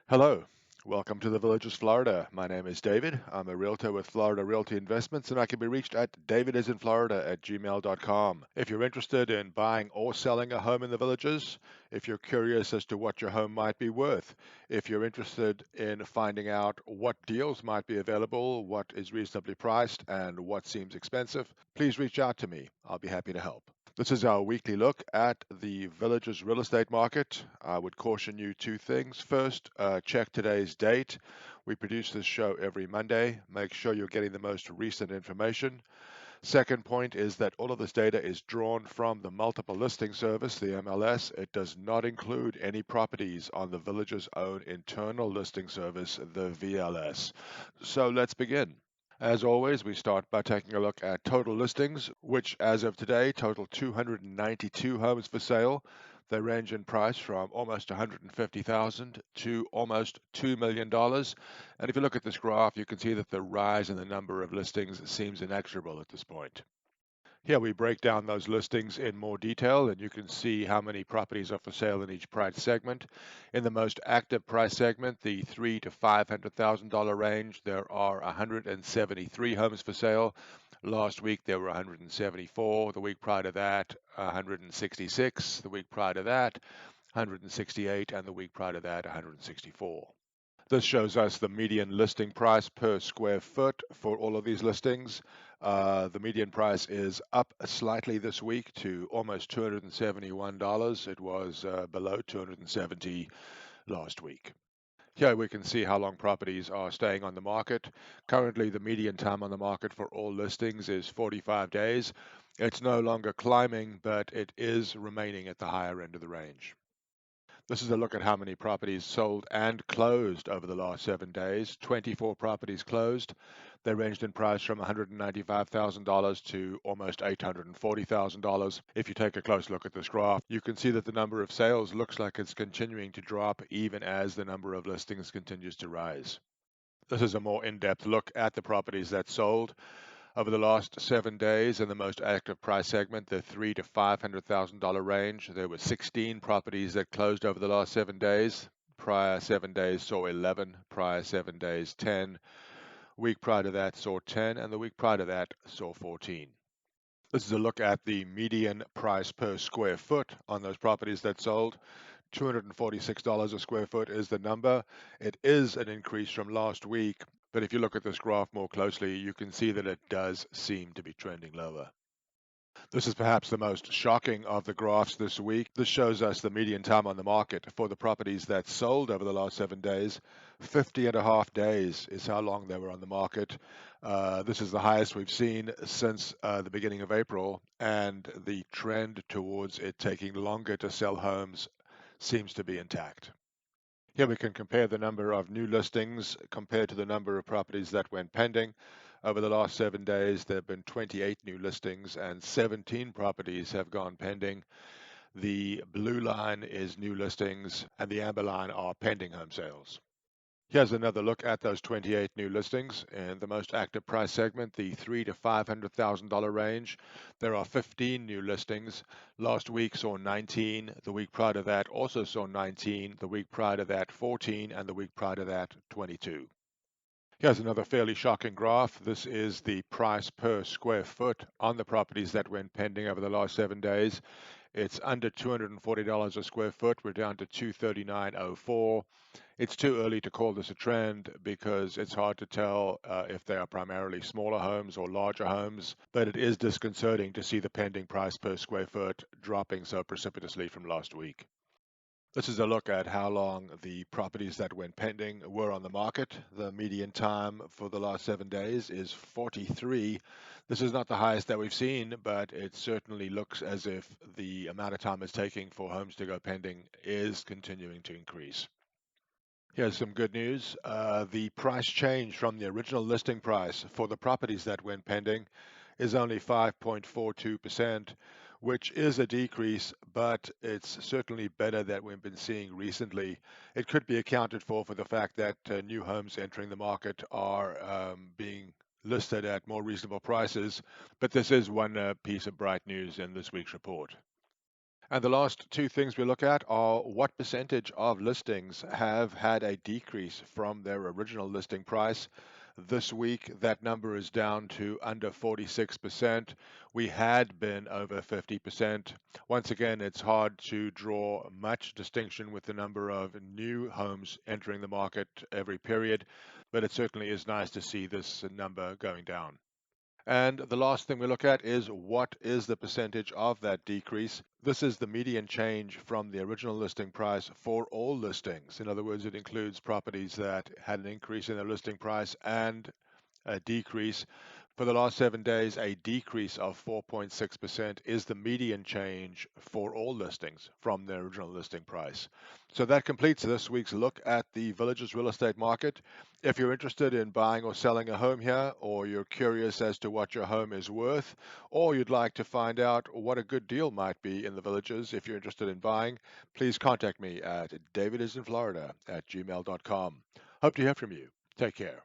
Hello, welcome to the Villages, Florida. My name is David. I'm a realtor with Florida Realty Investments, and I can be reached at DavidisinFlorida@gmail.com. If you're interested in buying or selling a home in the Villages, if you're curious as to what your home might be worth, if you're interested in finding out what deals might be available, what is reasonably priced, and what seems expensive, please reach out to me. I'll be happy to help. This is our weekly look at the Villages real estate market. I would caution you two things. First, check today's date. We produce this show every Monday. Make sure you're getting the most recent information. Second point is that all of this data is drawn from the multiple listing service, the MLS. It does not include any properties on the Village's own internal listing service, the VLS. So let's begin. As always, we start by taking a look at total listings, which as of today total 292 homes for sale. They range in price from almost 150,000 to almost $2 million. And if you look at this graph, you can see that the rise in the number of listings seems inexorable at this point. Here we break down those listings in more detail, and you can see how many properties are for sale in each price segment. In the most active price segment, the $300,000 to $500,000 range, there are 173 homes for sale. Last week there were 174. The week prior to that, 166. The week prior to that, 168, and the week prior to that, 164. This shows us the median listing price per square foot for all of these listings. The median price is up slightly this week to almost $271. It was below 270 last week. Here we can see how long properties are staying on the market. Currently, the median time on the market for all listings is 45 days. It's no longer climbing, but it is remaining at the higher end of the range. This is a look at how many properties sold and closed over the last 7 days. 24 properties closed. They ranged in price from $195,000 to almost $840,000. If you take a close look at this graph, you can see that the number of sales looks like it's continuing to drop even as the number of listings continues to rise. This is a more in-depth look at the properties that sold. Over the last 7 days, in the most active price segment, the $300,000 to $500,000 range, there were 16 properties that closed over the last 7 days. Prior 7 days saw 11. Prior 7 days, 10. Week prior to that saw 10, and the week prior to that saw 14. This is a look at the median price per square foot on those properties that sold. $246 a square foot is the number. It is an increase from last week, but if you look at this graph more closely, you can see that it does seem to be trending lower. This is perhaps the most shocking of the graphs this week. This shows us the median time on the market for the properties that sold over the last 7 days. 50 and a half days is how long they were on the market. This is the highest we've seen since the beginning of April, and the trend towards it taking longer to sell homes seems to be intact. Here we can compare the number of new listings compared to the number of properties that went pending. Over the last 7 days, there have been 28 new listings and 17 properties have gone pending. The blue line is new listings and the amber line are pending home sales. Here's another look at those 28 new listings. In the most active price segment, the $300,000 to $500,000 range, there are 15 new listings. Last week saw 19. The week prior to that also saw 19. The week prior to that 14, and the week prior to that 22. Here's another fairly shocking graph. This is the price per square foot on the properties that went pending over the last 7 days. It's under $240 a square foot. We're down to $239.04. It's too early to call this a trend because it's hard to tell if they are primarily smaller homes or larger homes, but it is disconcerting to see the pending price per square foot dropping so precipitously from last week. This is a look at how long the properties that went pending were on the market. The median time for the last 7 days is 43. This is not the highest that we've seen, but it certainly looks as if the amount of time it's taking for homes to go pending is continuing to increase. Here's some good news. The price change from the original listing price for the properties that went pending is only 5.42%, which is a decrease, but it's certainly better than we've been seeing recently. It could be accounted for the fact that new homes entering the market are being listed at more reasonable prices, but this is one piece of bright news in this week's report. And the last two things we look at are what percentage of listings have had a decrease from their original listing price. This week, that number is down to under 46%. We had been over 50%. Once again, it's hard to draw much distinction with the number of new homes entering the market every period, but it certainly is nice to see this number going down. And the last thing we look at is what is the percentage of that decrease. This is the median change from the original listing price for all listings. In other words, it includes properties that had an increase in their listing price and a decrease. For the last 7 days, a decrease of 4.6% is the median change for all listings from their original listing price. So that completes this week's look at the Villages real estate market. If you're interested in buying or selling a home here, or you're curious as to what your home is worth, or you'd like to find out what a good deal might be in the Villages if you're interested in buying, please contact me at DavidisinFlorida@gmail.com. Hope to hear from you. Take care.